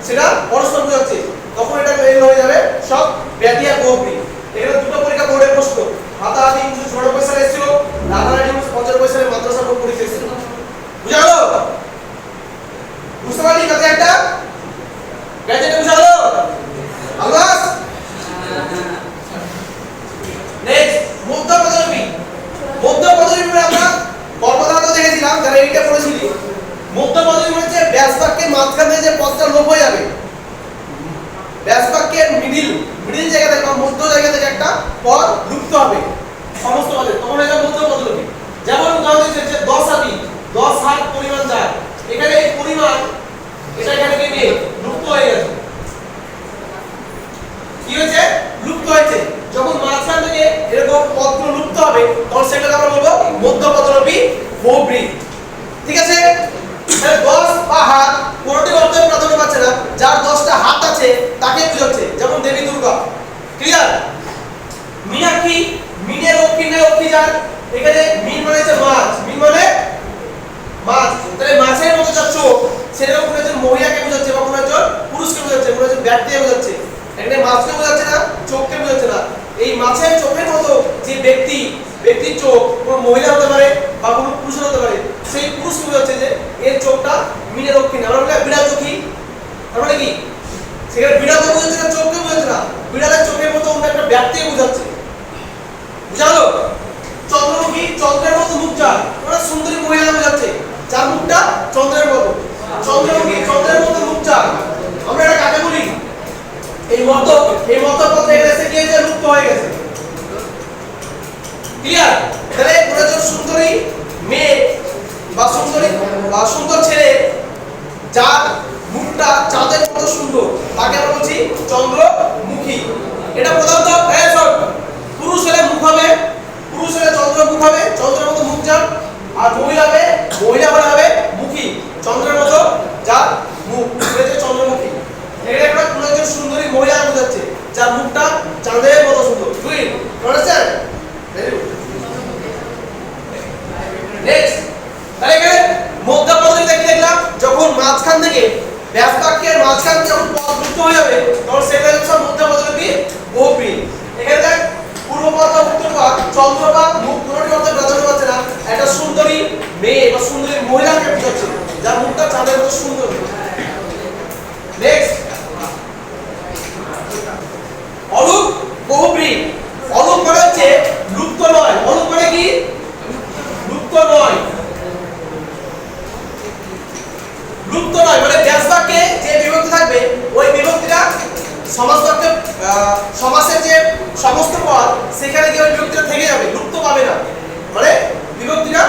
সেটা পরস্পর বুঝাচ্ছে, তখন এটা হয়ে যাবে সব ব্যাতিহার বহুব্রী। এখানে দুটো পরীক্ষা বোর্ডের প্রশ্ন, হাতাহাতি 1994 সালে এসেছিল, লাঠালাঠি 95 সালে মাদ্রাসা বোর্ড পরীক্ষা এসেছিল। বুঝা গেল? বুঝতে পারলি কাছে একটা ব্যাতিহার বুঝা গেল? আলবাস পদ লুপ্ত হবে সমস্ত পদে, তখন এটা মধ্য পদলোপী। যেমন উদাহরণ দিচ্ছে 10 হাতি, 10 হাত পরিমাণ যায়, এখানে এই পরিমাণ এটা এখানে কি নেই, লুপ্ত হয়ে গেছে। কি হয়েছে? লুপ্ত হয়েছে। যখন মাঝখান থেকে এরকম পদগুলো লুপ্ত হবে তখন সেটাকে আমরা বলবো মধ্য পদলোপী বহুব্রীহি। ঠিক আছে? তাহলে 10 বা হাত কোনটি অর্থে প্রাধান্য পাচ্ছে না, যার 10টা হাত আছে তাকে বোঝাচ্ছে, যেমন দেবী দুর্গা। ক্লিয়ার? মীনাক্ষী, মিনের অক্ষী নেই অক্ষী যার, এখানে মিন মানে হচ্ছে মাছ, মিন মানে মাছ, তাহলে মাছের মতো যার চোখ সেরকম কোনো একজন মহিলাকে বোঝাচ্ছে বা কোনো একজন পুরুষকে বোঝাচ্ছে, কোনো একজন ব্যক্তিকে বোঝাচ্ছে। এখানে মাছকে বোঝাচ্ছে না, চোখকে বোঝাচ্ছে না। এই মাছের চোখের মতো যে ব্যক্তির চোখ কোনো মহিলা হতে পারে বা কোনো পুরুষ হতে পারে, সেই পুরুষকে বোঝাচ্ছে যে এর চোখটা মিনের অক্ষী না। আমরা বলি বিড়াল চোখী, তার মানে কি সেখানে বিড়াল তো বোঝাচ্ছে না, চোখকে বোঝাচ্ছে না, বিড়ালের চোখের মতো অন্য একটা ব্যক্তিকে বোঝাচ্ছে। বুঝালো? চন্দ্রমুখী, চন্দ্রের মতো মুখ যার, ওরা সুন্দরী মহিলা বোঝাচ্ছে যার মুখটা চন্দ্রের মতো। চন্দ্রমুখী, চন্দ্রের মতো মুখ যার, আমরা এটা কাকে বলি? এই মত পথে এসে কি হয়েছে? লুপ্ত হয়ে গেছে। ক্লিয়ার? তাহলে কোনো একজন সুন্দরী মেয়ে বা সুন্দর ছেলে যার মুখটা চাঁদের মতো সুন্দর তাকে আমরা বলছি চন্দ্রমুখী। এটা প্রধানত পুরুষ হলে মুখ হবে, পুরুষ হলে চন্দ্রমুখ হবে, চন্দ্রের মতো মুখ যার। আর মহিলা হবে মুখী, চন্দ্রের মতো যার মুখ, এটা চন্দ্রমুখী। এটা একটা কোনো একজন সুন্দরী মহিলা বোঝাচ্ছে যার মুখটা চাঁদের মতো সুন্দর। বুঝলেন? আন্ডারস্ট্যান্ড? Very good. নেক্সট, তাহলে এখানে মধ্য পদলোপীতে কি দেখলাম? যখন মাঝখান থেকে ব্যাস বাক্যের মাঝখান থেকে যখন পদ লুপ্ত হয়ে যাবে তখন সেটা হচ্ছে মধ্য পদলোপী বহুব্রীহি। এখানে দেখ পূর্বপদ বা উত্তরপদ চন্দ্র বা মুখ কোনটি অর্থে প্রাধান্য পাচ্ছে না, একটা সুন্দরী মেয়ে বা সুন্দরী মহিলাকে বোঝাচ্ছে যার মুখটা চাঁদের মতো সুন্দর। নেক্সট, অলুক বহুব্রীহি। অলুক মানে হচ্ছে লুপ্ত নয়। অলুক মানে কি? লুপ্ত নয়। লুপ্ত নয় মানে ব্যাস বাক্যে যে বিভক্তি থাকবে ওই বিভক্তিটা সমাসের যে সমস্ত পদ সেখানে গিয়ে ওই বিভক্তিটা থেকে যাবে, লুপ্ত পাবে না। মানে বিভক্তিটা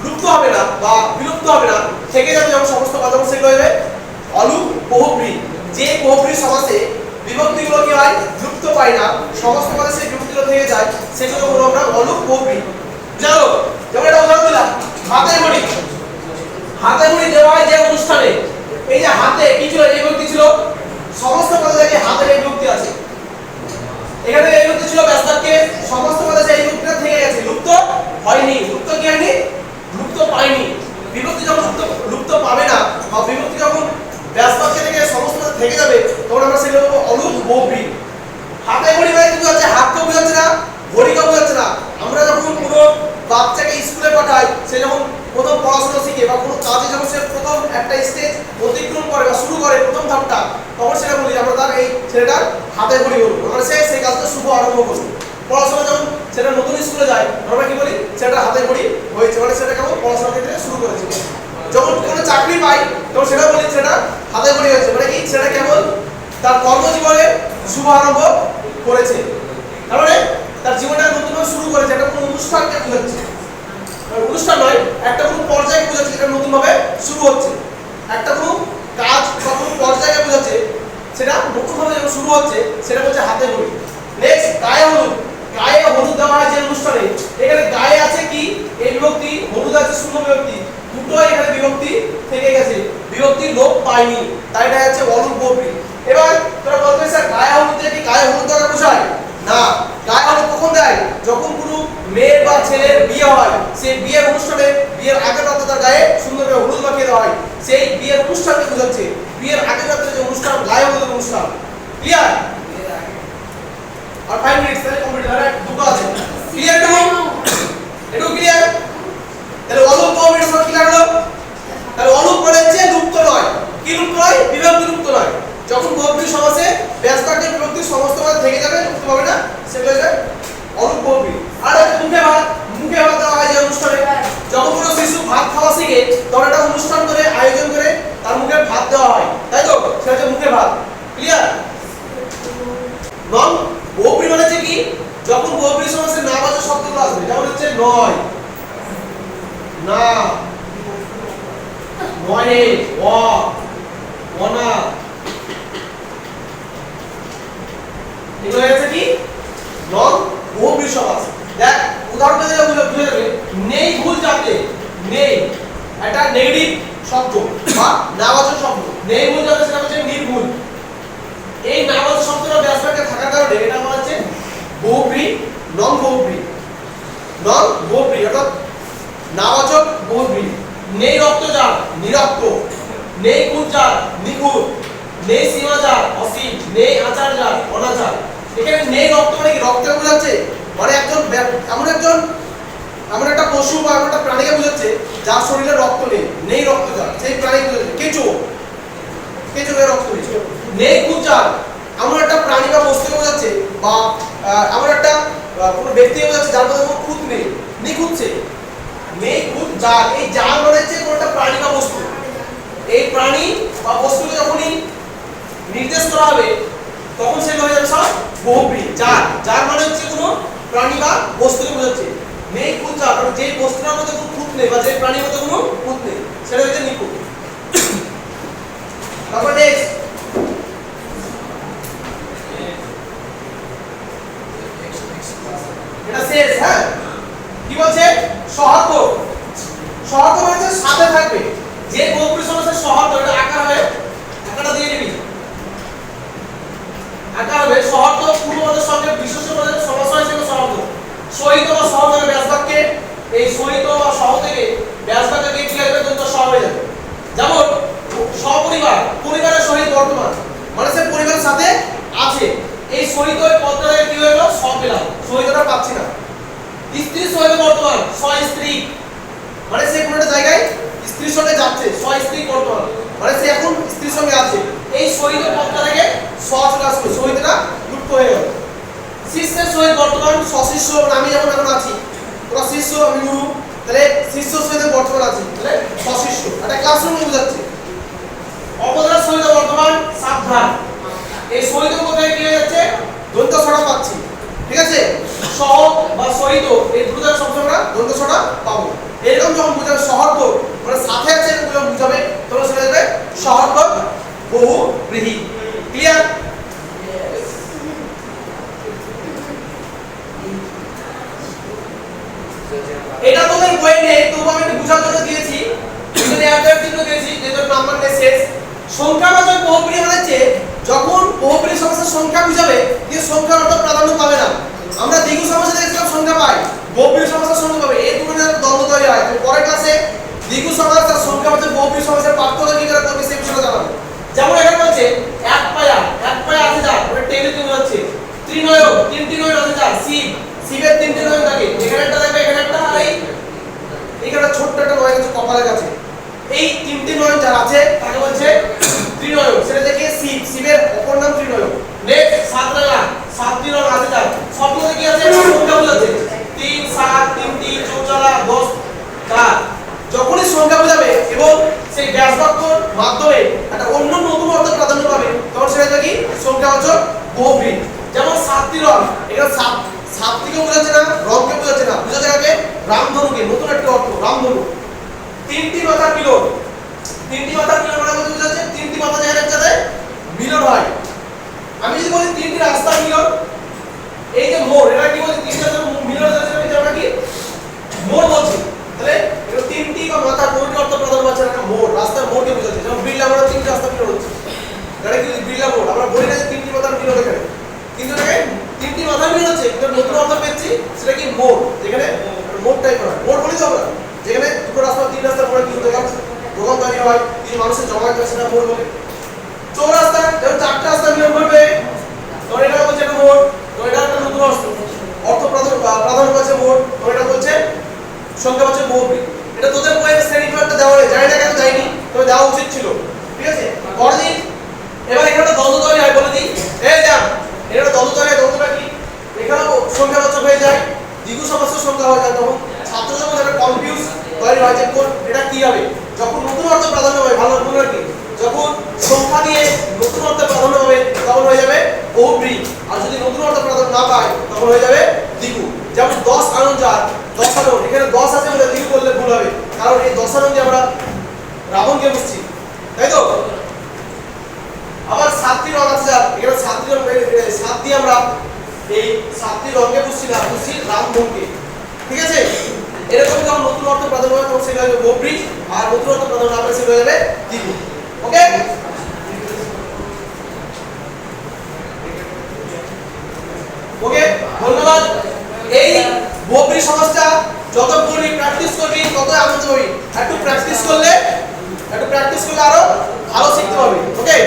লুপ্ত হবে না বা বিলুপ্ত হবে না, থেকে যাবে যখন সমস্ত পদ, যখন সেগুলো হবে অলুক বহুব্রীহি। যে বহুব্রীহি সমাসে বিভক্তিগুলো কি হয়? লুপ্ত পায় না, সমস্ত পদে সেই বিভক্তিগুলো থেকে যায়, সেগুলো হলো আমরা অলুক বহুব্রীহি। জানো? যেমন একটা উদাহরণ দিলাম, হাতে ঘড়ি। হাতে ঘড়ি দেওয়া হয় যে অনুষ্ঠানে, এই যে হাতে কি ছিল? এই বিভক্তি ছিল, সমস্ত পদে দেখি হাতের এই বিভক্তি আছে। এখানে এই বিভক্তি ছিল ব্যাস বাক্যে, সমস্ত পদে এই বিভক্তিটা থেকে গেছে, লুপ্ত হয়নি। লুপ্ত কি হয়নি? লুপ্ত পায়নি। বিভক্তি যখন লুপ্ত পাবে না বা বিভক্তি যখন ব্যাস বাক্যে থেকে সমস্ত পদে থেকে যাবে তখন আমরা সেগুলো বলবো অলুক বহুব্রীহি। হাতে ঘড়ি মানে কি বোঝাচ্ছে? হাতকে বোঝাচ্ছে না, ঘড়িকে বোঝাচ্ছে না। আমরা যখন কোনো বাচ্চাকে স্কুলে পাঠাই, সে যখন প্রথম পড়াশোনা শিখে বা কোনো কাজে যখন সে প্রথম একটা স্টেজ অতিক্রম করে বা শুরু করে প্রথম ধাপটা, তখন সেটা বলি আমরা তার এই ছেলেটার হাতে ঘড়ি বলবো, মানে সে সেই কাজটা শুভ আরম্ভ করবে। পড়াশোনা যখন সেটা নতুন স্কুলে যায় আমরা কি বলি? সেটা হাতে ঘড়ি হয়েছে, মানে সেটা কেমন পড়াশোনা ক্ষেত্রে শুরু করেছে। যখন কোনো চাকরি পাই তখন সেটা বলি সেটা হাতে ঘড়ি হয়েছে, মানে কি সেটা কেমন তার কর্মজীবনে শুভ আরম্ভ করেছে, তার মানে তার জীবনটা নতুনভাবে শুরু করেছে। একটা কোনো অনুষ্ঠানকে বোঝাচ্ছে, অনুষ্ঠান নয়, একটা কোনো পর্যায়ে বোঝাচ্ছে যেটা নতুন ভাবে শুরু হচ্ছে। একটা কোনো কাজ বা কোনো পর্যায়ে বোঝাচ্ছে সেটা নতুন ভাবে যখন শুরু হচ্ছে সেটা হচ্ছে হাতে ঘড়ি। নেক্সট, গায়ে হলুদ। গায়ে হলুদ দেওয়া হয় যে অনুষ্ঠানে, এখানে গায়ে আছে কি? এই বিভক্তি, হলুদ আছে শূন্য বিভক্তি, দুটো এখানে বিভক্তি থেকে গেছে, বিভক্তি লোপ পায়নি, তাই এটা হচ্ছে অলুক বহুব্রীহি। এবার তোরা বলবে স্যার গায়ে হলুদ দিয়ে কি গায়ে হলুদ দ্বারা বোঝায় না? গায়ে হলুদ কখন দেয়? যখন কোনো মেয়ে বা ছেলের বিয়ে হয়, সেই বিয়ের অনুষ্ঠানে বিয়ের আগের রাতে তার গায়ে সুন্দর করে হলুদ মাখিয়ে দেওয়া হয়, সেই বিয়ের অনুষ্ঠানকে বোঝাচ্ছে। বিয়ের আগের রাতে যে অনুষ্ঠান, গায়ে হলুদের অনুষ্ঠান। ক্লিয়ার? আর 5 মিনিটস তাহলে কমপ্লিট হবে, দুটো আছে। ক্লিয়ার তো? এটাও ক্লিয়ার? তাহলে অলুক বহুব্রীহি কি লাগলো? তাহলে অলুক মানে হচ্ছে লুপ্ত নয়। কি লুপ্ত নয়? বিভক্তি লুপ্ত নয়। যখন বহুব্রীহি সমাসে ব্যাস বাক্যের বিভক্তি সমস্ত পদে থেকে যাবে, লুপ্ত হবে না, সেগুলো হচ্ছে অলুক বহুব্রীহি। আর একটা মুখে ভাত। মুখে ভাত দেওয়া হয় যে অনুষ্ঠানে, যখন কোনো শিশু ভাত খাওয়া শিখে তখন একটা অনুষ্ঠান করে আয়োজন করে তার মুখে ভাত দেওয়া হয়, তাই তো? সেটা হচ্ছে মুখে ভাত। ক্লিয়ার? নন বহুব্রীহি মানে হচ্ছে কি? যখন বহুব্রীহি সমাসে নাবাচক শব্দগুলো আসবে, যেমন হচ্ছে নয়, না, নয়ে, অনা, এগুলো হচ্ছে কি নন বহুব্রীহি সমাস। দেখ উদাহরণ দিলে বুঝে যাবে। নেই ভুল যাতে, নেই একটা নেগেটিভ শব্দ বা নাবাচক শব্দ, নেই ভুল যাতে সেটা হচ্ছে নির্ভুল। এই নাবাচক শব্দটা ব্যাসবাক্যে থাকার কারণে এটা বলা হচ্ছে বহুব্রীহি, নন বহুব্রীহি। নন বহুব্রীহি অর্থাৎ নাবাচক বহুব্রীহি। নেই রক্তজার, নিরক্ত। নেই কুলজার, নিখুঁত। নেই সীমাজার, অসীম। নেই আচারজার, অনাচার। এখানে নেই রক্ত মানে কি? রক্তকে বোঝাচ্ছে, মানে একজন এমন একটা পশু বা এমন একটা প্রাণীকে বোঝাচ্ছে যার শরীরে রক্ত নেই, নেই রক্তজার, সেই প্রাণী বোঝাচ্ছে। কেঁচো, কেঁচোকে রক্ত নেই। নেই কুলজার এমন একটা প্রাণী বা বস্তুকে বোঝাচ্ছে, বা এমন একটা কোনো ব্যক্তিকে বোঝাচ্ছে যার মধ্যে কোনো খুঁত নেই, নিখুঁত সে। নেই খুঁত জার, এই জার মানে হচ্ছে কোনো একটা প্রাণী বা বস্তু। এই প্রাণী বা বস্তুকে যখনই নির্দেশ করা হবে তখন সেগুলো হয়ে যাবে সব বহুব্রীহি। যার মানে হচ্ছে কোনো প্রাণী বা বস্তুকে বোঝাচ্ছে। নেই খুঁত জার মানে যে বস্তুটার মধ্যে কোনো খুঁত নেই বা যে প্রাণীর মধ্যে কোনো খুঁত নেই, সেটা হচ্ছে নিখুঁত। তারপর নেক্সট, এটা শেষ। হ্যাঁ, কি বলছে? সহার্থ। সহার্থ মানে হচ্ছে সাথে থাকবে। যে বহুব্রীহি সমাসের সহার্থ, এটা আকার হবে, আকারটা দিয়ে দিবি। আকার হবে সহার্থ পূর্বপদের সঙ্গে বিশেষ্য পদের সমাস হয় সেটা সহার্থ। সহিত বা সহ থেকে ব্যাসবাক্যে, এই সহিত বা সহ থেকে ব্যাসবাক্যে কি আসবে? দন্ত সহ হয়ে যাবে। যেমন সপরিবার, পরিবারের সহিত বর্তমান, মানে সে পরিবারের সাথে আছে। এই সহিত ওই পদটা থেকে কি হলো? স পেলাম, সহিতটা পাচ্ছি না। স্ত্রী সহিত বর্তমান, স স্ত্রী, মানে সে কোনো একটা জায়গায় স্ত্রীর সঙ্গে যাচ্ছে, স স্ত্রী বর্তমান, মানে সে এখন স্ত্রীর সঙ্গে আছে। এই সহিত পদটা থেকে স চলে আসলো, সহিতটা লুপ্ত হয়ে গেল। শিষ্যের সহিত বর্তমান, সশিষ্য, মানে আমি যেমন এখন আছি, তোরা শিষ্য, আমি গুরু, তাহলে শিষ্য সহিত বর্তমান আছি, তাহলে সশিষ্য, একটা ক্লাসরুমে বোঝাচ্ছে। অপদার সহিত বর্তমান, সাবধান। এই সহিত কোথায় কি হয়ে যাচ্ছে? দন্ত ছড়া পাচ্ছি, ঠিক আছে? সহ বা সহিত এই দুটো দ্বারা সবসময় আমরা দন্ত ছড়া পাবো। এরকম যখন বোঝাবে সহার্থ মানে সাথে আছে এরকম যখন বোঝাবে তখন সেটা হবে সহার্থ বহুব্রীহি। ক্লিয়ার? এটা তোদের বই নেই, তবু আমি একটু বোঝার জন্য দিয়েছি। এখানে একটা চিহ্ন দিয়েছি, যেটার নাম্বার নেই শেষ। সংখ্যাবাচক বহুব্রীহি মানে হচ্ছে যখন বহুব্রীহি সমাসের সংখ্যা বুঝাবে কিন্তু সংখ্যার অর্থ প্রাধান্য পাবে না। আমরা দ্বিগু সমাসে দেখছিলাম সংখ্যা পাই, বহুব্রীহি সমাসের সংখ্যা পাবে, এই দুটো নিয়ে দ্বন্দ্ব তৈরি হয়। তো পরের ক্লাসে দ্বিগু সমাস আর সংখ্যাবাচক বহুব্রীহি সমাসের পার্থক্য কি করে করবে সেই বিষয়টা জানাবো। যেমন এখানে বলছে এক পায়া আছে যার, মানে টেবিল তুমি হচ্ছে ত্রিনয়, তিনটি নয় আছে যার, শিবের তিনটি নয় থাকে, এখানে একটা থাকবে, এখানে একটা, আর এইখানে ছোট্ট একটা নয় আছে কপালের কাছে। এই তিনটি নয়ন যার আছে তাকে বলছে ত্রিনয়ন, সেটা থেকে শিবের অপর নাম ত্রিনয়ন। নেক্সট সাতরাঙা, সাতটি রং আছে যার, সবগুলো কি আছে? সংখ্যা বোঝাচ্ছে, 3 7 3টি 14 10 4। যখনই সংখ্যা বোঝাবে এবং সেই ব্যাসবাক্যর মাধ্যমে একটা অন্য নতুন অর্থ প্রাধান্য পাবে তখন সেটা কি? সংখ্যাবাচক বহুব্রীহি। যেমন সাতটি রং, এখানে সাতটিকে বোঝাচ্ছে না, রংকে বোঝাচ্ছে না, বোঝাচ্ছে কাকে? রামধনুকে, নতুন একটা অর্থ রামধনু। তিনটি মাথার মিলন, তিনটি মাথার মিলন মানে কি বোঝাচ্ছে? তিনটি মাথা যেখানে একসাথে মিলন হয়। আমি যদি বলি তিনটি রাস্তার মিলন, এই যে মোড়, এটা কি বলছি? তিনটা মিলন হচ্ছে, এটা কি মোড় বলছি। তাহলে এটা তিনটি বা মাথার মোড়টি অর্থ প্রদান করছে একটা মোড়, রাস্তার মোড়কে বোঝাচ্ছে। যেমন বিড়লা মোড়ে তিনটি রাস্তা মিলন হচ্ছে, এটা কি বিড়লা মোড়? আমরা বলি না যে তিনটি মাথার মিলন এখানে, কিন্তু এটাকে তিনটি মাথার মিলন হচ্ছে, কিন্তু নতুন অর্থ পেয়েছি সেটা কি মোড়, যেখানে মোড় টাইপ হয়। মোড় বলি তো আমরা, যেখানে দুটো রাস্তা তিন রাস্তার পরে কিছু দোকান তৈরি হয়, কিছু মানুষের জমায়েত হয়, সেটা মোড় বলে। চৌরাস্তা, যেমন চারটা রাস্তা মিলন করবে, তো এটা বলছে একটা মোড়, তো এটা একটা নতুন অর্থ প্রাধান্য পাচ্ছে মোড়, তো এটা বলছে সংখ্যাবাচক বহুব্রীহি। এটা তোদের বইয়ের শ্রেণীবিভাগটা দেওয়া নেই, জানি না কেন যায়নি, তবে দেওয়া উচিত ছিল, ঠিক আছে? পরের দিন এবার এখানে একটা দ্বন্দ্ব তৈরি হয়, বলে দিই। এই যান, এখানে দ্বন্দ্ব তৈরি হয়, দ্বন্দ্বটা কি? এখানেও সংখ্যাবাচক হয়ে যায়, দ্বিগু সমাসের সংখ্যা হয়ে যায়, তখন ছাত্রদের মধ্যে একটা কনফিউজ তৈরি হয় যে এটা কি হবে। যখন নতুন অর্থ প্রাধান্য হবে, ভালো মনে রাখি, যখন সংখ্যা দিয়ে নতুন অর্থ প্রাধান্য হবে তখন হয়ে যাবে বহুব্রীহি। আর যদি নতুন অর্থ প্রাধান্য না পায় তখন হয়ে যাবে দ্বিগু। যেমন 10 আনং যার 10 আনং, এখানে 10 আছে বলে দ্বিগু করলে ভুল হবে, কারণ এই 10 আনং দিয়ে আমরা রাবণকে বুঝছি, তাই তো। আবার 7টি রং আছে যার, এখানে 7টি রং, 7 দিয়ে আমরা এই 7টি রঙকে বুঝছি না, বুঝছি রামধনকে, ঠিক আছে। এরকম যখন নতুন অর্থ প্রাধান্য হবে তখন সেটা হবে বহুব্রী, আর নতুন অর্থ প্রাধান্য না পেলে সেটা হয়ে যাবে দ্বিগু। ওকে, ওকে, ধন্যবাদ। এই বহুব্রী সমাজটা যত পড়বি প্র্যাকটিস করবি তত আনন্দ পাবি। একটু প্র্যাকটিস করলে আরো ভালো শিখতে পারবি। ওকে।